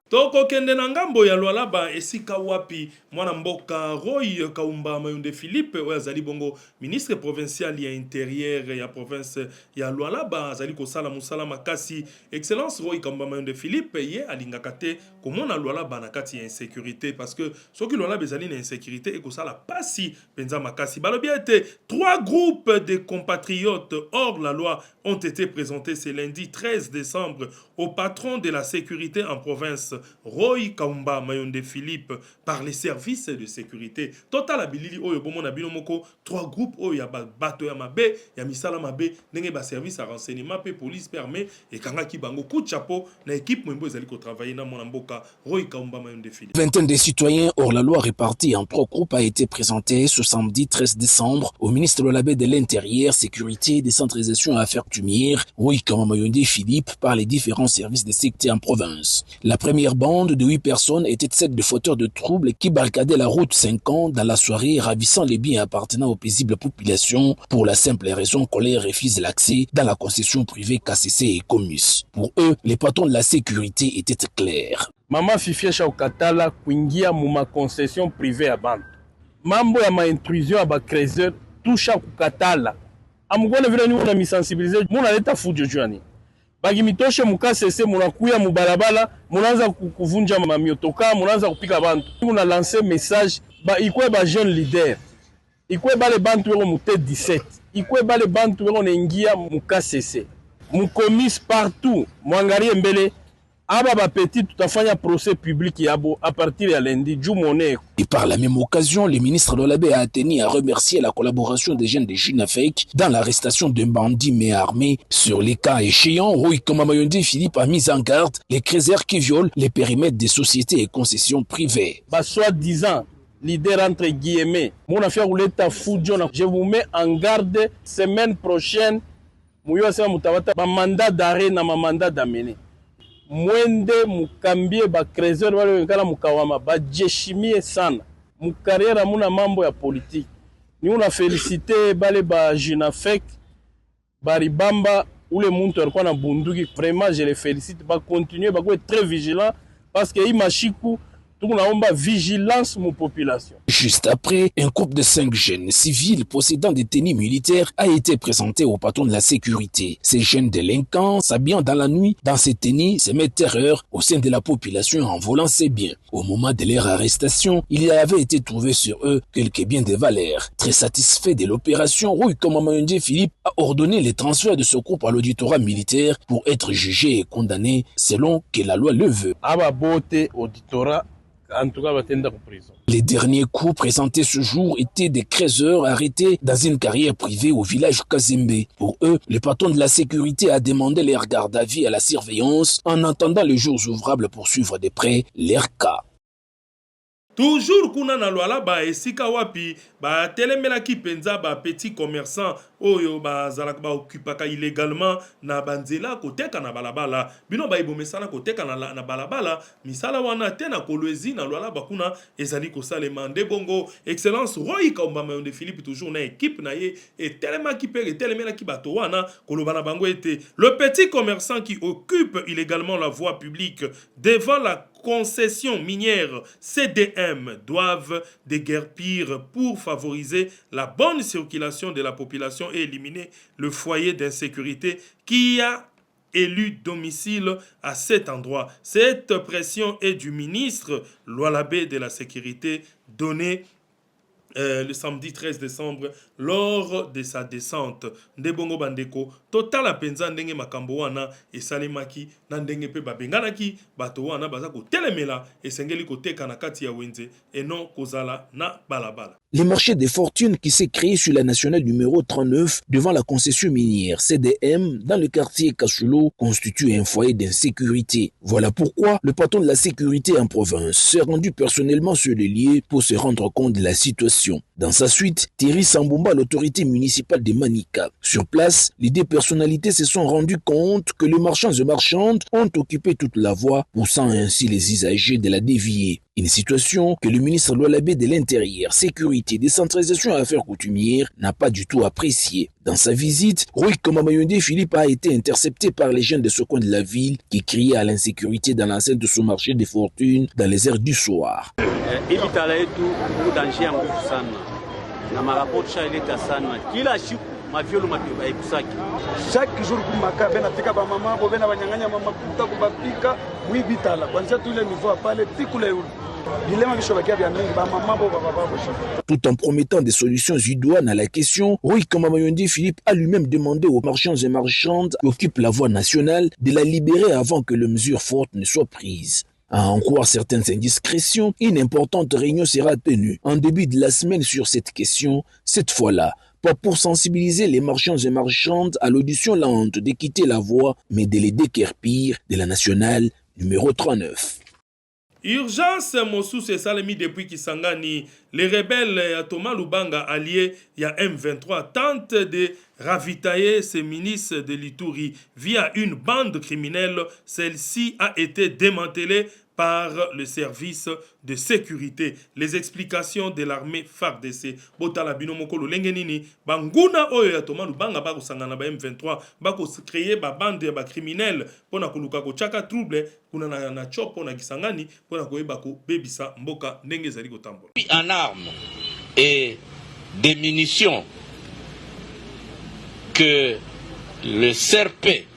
Toko kende na ngambo ya Lualaba esika wapi mwana mboka Roy Kaumba Mayunde Philippe oyo azali bongo ministre provincial ya intérieur ya province ya Lualaba azali kosala musala makasi. Excellence Roy Kaumba Mayunde Philippe ye alingaka te komona Lualaba na kati ya insécurité parce que soki Lualaba ezali na insécurité ekosala pasi penza makasi. Balobi ete 3 groupes de compatriotes hors la loi ont été présentés ce lundi 13 décembre au patron de la sécurité en province Roy Kaumba Mayonde Philippe par les services de sécurité. Total abilili oyo bomona bino moko 3 groupes oyo ya bato ya mabe ya misala mabe ndenge ba service à renseignement pe police permet et kanga ki bango coup de chapeau na équipe mwembo ezali ko travailler na mona mboka Roy Kaumba Mayonde Philippe. Vingtaine de citoyens hors la loi répartis en 3 groupes a été présenté ce samedi 13 décembre au ministre Lolabé de l'Intérieur, Sécurité, Décentralisation et Affaires coutumières, Roy Kaumba Mayonde Philippe, par les différents services de sécurité en province. La première bande de 8 personnes était celle de fauteurs de troubles qui barricadaient la route 5 ans dans la soirée, ravissant les biens appartenant aux paisibles populations pour la simple raison qu'on leur refuse l'accès dans la concession privée KCC et Comus. Pour eux, les patrons de la sécurité étaient clairs. Mama fifiesha ukatala kuingia muma concession privée ya bantu. Mambo ya intrusion ya bakrezer tusha kukatala. Amugone vile ni una misensibiliser, muna leta fujo juani. Bagi mitoshe mukasese munakuya mubalabala, munaanza kuvunja mamiotoka, munaanza kupika bantu. Muna lancer message ba ikwe ba jeune leader. Ikwe bale bantu weko mute 17. Ikwe bale bantu weko nengia mukasese. Mukomis partout, mwangarie mbele. Procès public à partir de lundi. Et par la même occasion, le ministre Lolabé a tenu à remercier la collaboration des jeunes de Junafek dans l'arrestation d'un bandit mais armé. Sur les cas échéants, Roy Kaumba Mayonde Philippe a mis en garde les créateurs qui violent les périmètres des sociétés et concessions privées. Soit-disant leader entre guillemets, mon affaire roulette Fujo, je vous mets en garde semaine prochaine. Un mandat d'arrêt na mandat d'amener. Mwende mukambie ba krezeur wale wengala mukawama ba jeshimie sana mukarrière muna mambo ya politique ni una féliciter bale ba Junafek baribamba ule muntu alikuwa na bunduki. Vraiment je les félicite, ba continuer ba être très vigilant parce que imashiku tunaomba vigilance mon population. Juste après, un groupe de 5 jeunes civils possédant des tenues militaires a été présenté au patron de la sécurité. Ces jeunes délinquants, s'habillant dans la nuit, dans ces tenues, se mettent terreur au sein de la population en volant ses biens. Au moment de leur arrestation, il y avait été trouvé sur eux quelques biens de valeur. Très satisfait de l'opération, Roy Kaumba Mayonde Philippe a ordonné le transfert de ce groupe à l'auditorat militaire pour être jugé et condamné selon que la loi le veut. En tout cas, prison. Les derniers coups présentés ce jour étaient des créateurs arrêtés dans une carrière privée au village Kazembe. Pour eux, le patron de la sécurité a demandé leur garde à vue à la surveillance en attendant les jours ouvrables pour suivre de près leur cas. Toujours kuna na lwala ba esika wapi ba telemelaki penza ba petit commerçant oyo ba zalaka ba occupaka illégalement na banzela koteka na balabala bino ba ibomesana koteka na balabala misala wana te na kolwezi na lwala ba kuna ezali kosalema nde bongo excellence Roy Kaumba Mayonde Philippe toujours na équipe na ye et telemaki pe telemelaki bato wana koloba na bango ete le petit commerçant qui occupe illégalement la voie publique devant la concessions minières CDM doivent déguerpir pour favoriser la bonne circulation de la population et éliminer le foyer d'insécurité qui a élu domicile à cet endroit. Cette pression est du ministre Lolabé de la Sécurité donnée le samedi 13 décembre lors de sa descente. Ndebongo bandeko total apenza ndenge makambo wana esalemaki na ndenge pe babenganaki bato wana baza ko telemela esengeli koteka na kati ya wenze et non kozala na balabala. Le marché des fortunes qui s'est créé sur la nationale numéro 39 devant la concession minière CDM dans le quartier Kashulo constitue un foyer d'insécurité. Voilà pourquoi le patron de la sécurité en province s'est rendu personnellement sur les lieux pour se rendre compte de la situation. Dans sa suite, Thierry Sambumba, l'autorité municipale de Manika. Sur place, les deux personnalités se sont rendues compte que les marchands et marchandes ont occupé toute la voie, poussant ainsi les usagers de la dévier. Une situation que le ministre Lolabé de l'Intérieur, Sécurité, Décentralisation et Affaires coutumières n'a pas du tout appréciée. Dans sa visite, Roy Kaumba Mayonde Philippe a été intercepté par les jeunes de ce coin de la ville qui criaient à l'insécurité dans l'enceinte de ce marché des fortunes dans les heures du soir. Chaque jour kumaka bena tika ba mama bo bena banyanganya mama kuta kubapika muibitala kwanza tous les niveaux pale tikule yule bilema bishobakia bya mingi ba mama bo baba bo. Tout en promettant des solutions idoines à la question, Roy Kaumba Mayonde Philippe a lui-même demandé aux marchands et marchandes qui occupent la voie nationale de la libérer avant que les mesures fortes ne soient prises. À en croire certaines indiscrétions, une importante réunion sera tenue en début de la semaine sur cette question, cette fois-là, pas pour sensibiliser les marchands et marchandes à l'audition lente de quitter la voie, mais de les déguerpir de la nationale numéro 39. Urgence Mossous et Salemi depuis Kisangani, les rebelles à Thomas Lubanga alliés il y a M23 tentent de ravitailler ces ministres de l'Ituri via une bande criminelle. Celle-ci a été démantelée par le service de sécurité. Les explications de l'armée FARDC. Botala binomokolo lengenini banguna oyo ya Thomas Lubanga bako sangana ba M23 bako créer ba bande ba criminel pona koluka ko chaka trouble kuna na chopo na Kisangani pona ko bako bebisa mboka ndenge zali ko tambola. En armes et des munitions que le CRP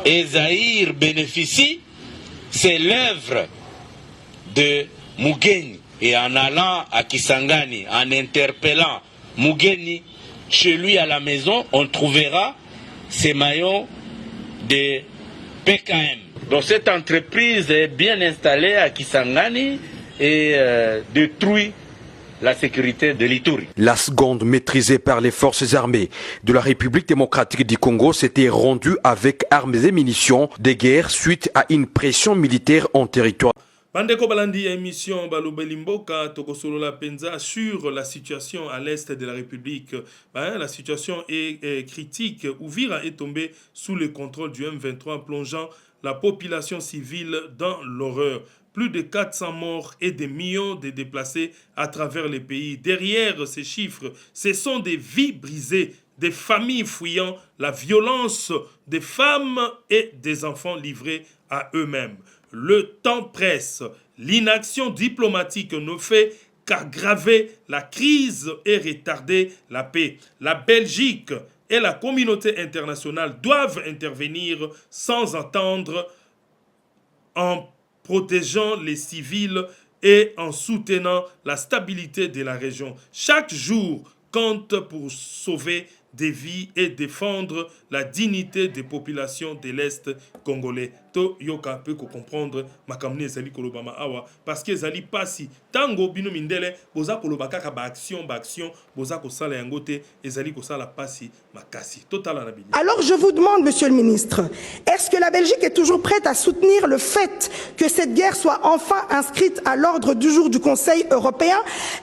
et Zaïre bénéficient, c'est l'œuvre de Mugeni. Et en allant à Kisangani, en interpellant Mugeni, chez lui à la maison, on trouvera ces maillons de PKM. Donc cette entreprise est bien installée à Kisangani et détruit la sécurité de l'Ituri. La seconde, maîtrisée par les forces armées de la République démocratique du Congo, s'était rendue avec armes et munitions de guerre suite à une pression militaire en territoire. Bandeko Balandi, émission Balobelimboka, Tokosolola Penza sur la situation à l'est de la République. La situation est critique. Ouvira est tombé sous le contrôle du M23, plongeant la population civile dans l'horreur. Plus de 400 morts et des millions de déplacés à travers les pays. Derrière ces chiffres, ce sont des vies brisées, des familles fuyant la violence, des femmes et des enfants livrés à eux-mêmes. Le temps presse. L'inaction diplomatique ne fait qu'aggraver la crise et retarder la paix. La Belgique et la communauté internationale doivent intervenir sans attendre en protégeant les civils et en soutenant la stabilité de la région. Chaque jour compte pour sauver des vies et défendre la dignité des populations de l'Est congolais. To yoka peut comprendre makamne ezali kolobama awa parce que ezali pasi tango bino mindele boza koloba kaka ba action boza ko sala yangote ezali ko sala pasi makasi totala na bini. Alors je vous demande, monsieur le ministre, est-ce que la Belgique est toujours prête à soutenir le fait que cette guerre soit enfin inscrite à l'ordre du jour du Conseil européen?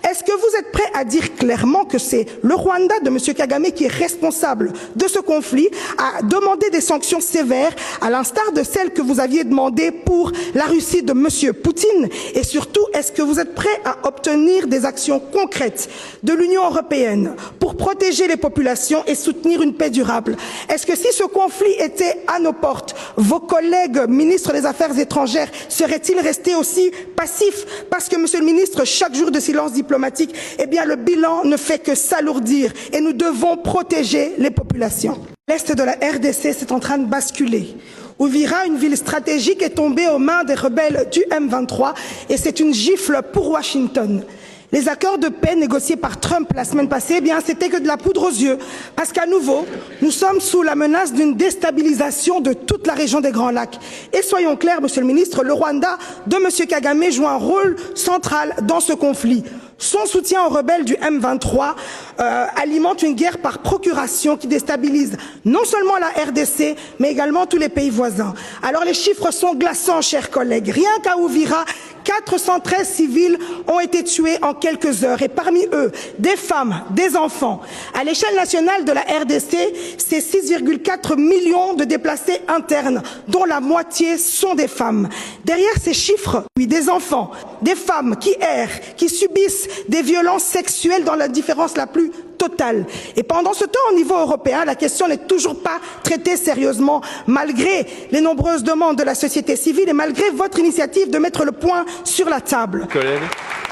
Est-ce que vous êtes prêt à dire clairement que c'est le Rwanda de monsieur Kagame qui est responsable de ce conflit, à demander des sanctions sévères à l'instar de celles que vous aviez demandé pour la Russie de monsieur Poutine? Et surtout, est-ce que vous êtes prêt à obtenir des actions concrètes de l'Union européenne pour protéger les populations et soutenir une paix durable? Est-ce que si ce conflit était à nos portes, vos collègues ministres des Affaires étrangères seraient-ils restés aussi passifs? Parce que, monsieur le ministre, chaque jour de silence diplomatique, eh bien, le bilan ne fait que s'alourdir et nous devons protéger les populations. L'Est de la RDC est en train de basculer. Ouvira, une ville stratégique, est tombée aux mains des rebelles du M23 et c'est une gifle pour Washington. Les accords de paix négociés par Trump la semaine passée, eh bien, c'était que de la poudre aux yeux. Parce qu'à nouveau, nous sommes sous la menace d'une déstabilisation de toute la région des Grands Lacs. Et soyons clairs, monsieur le ministre, le Rwanda de monsieur Kagame joue un rôle central dans ce conflit. Son soutien aux rebelles du M23 alimente une guerre par procuration qui déstabilise non seulement la RDC, mais également tous les pays voisins. Alors les chiffres sont glaçants, chers collègues. Rien qu'à Ouvira, 413 civils ont été tués en quelques heures et parmi eux, des femmes, des enfants. À l'échelle nationale de la RDC, c'est 6,4 millions de déplacés internes, dont la moitié sont des femmes. Derrière ces chiffres, des enfants, des femmes qui errent, qui subissent des violences sexuelles dans la différence la plus totale. Et pendant ce temps, au niveau européen, la question n'est toujours pas traitée sérieusement, malgré les nombreuses demandes de la société civile et malgré votre initiative de mettre le point sur la table. Collègue,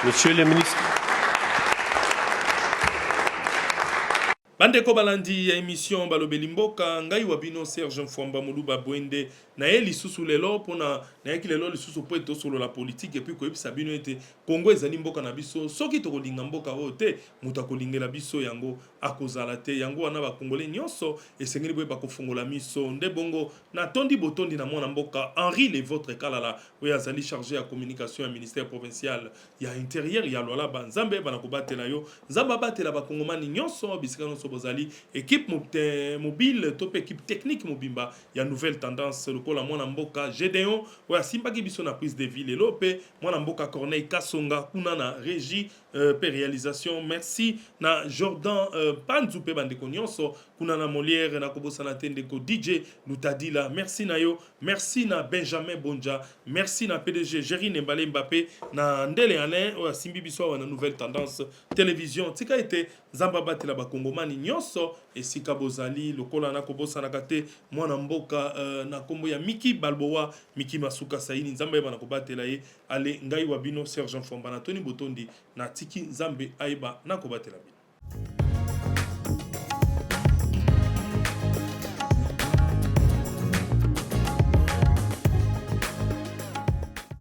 monsieur le ministre. Bandeko balandi ya émission Balobelimboka ngai wabino Serge Mfwamba Muluba Bwende na ye lisusu lelo pona na ye kilelo lisusu po eto solo la politique et puis ko ebisa bino ete Congo ezali mboka na biso soki to kolinga mboka ote muta kolingela biso yango akozala te yango wana ba congolais nyonso esengeli boye bakofungola miso nde bongo na tondi botondi na mwana mboka Henri le votre kalala oyo azali chargé ya communication ya ministère provincial ya intérieur ya lwala banzambe bana kobatela yo nzamba batela bakongomani nyonso bisika nyonso bozali équipe mobile to pe équipe technique mobimba ya nouvelle tendance lokola mwana mboka Gédéon oyo asimbaki biso na prise de ville lope mwana mboka Corneille Kasonga kuna na régie pe réalisation merci na Jordan Panzu pe bandeko nyonso kuna na Molière na kobosana tendeko DJ Lutadila merci na yo merci na Benjamin Bonja merci na PDG Jerry Nembale Mbappé na Ndele Alain oyo asimbi biso na nouvelle tendance télévision tika ete nzamba batela bakongomani nyonso esika bozali lokola na kobosana kate mwana mboka na kombo ya Miki Balboa Miki Masuka Saini nzamba yeba na kobatela ye ale ngai wabino Serge Fomba na Tony Botondi na tiki nzambe aiba na kobatela bino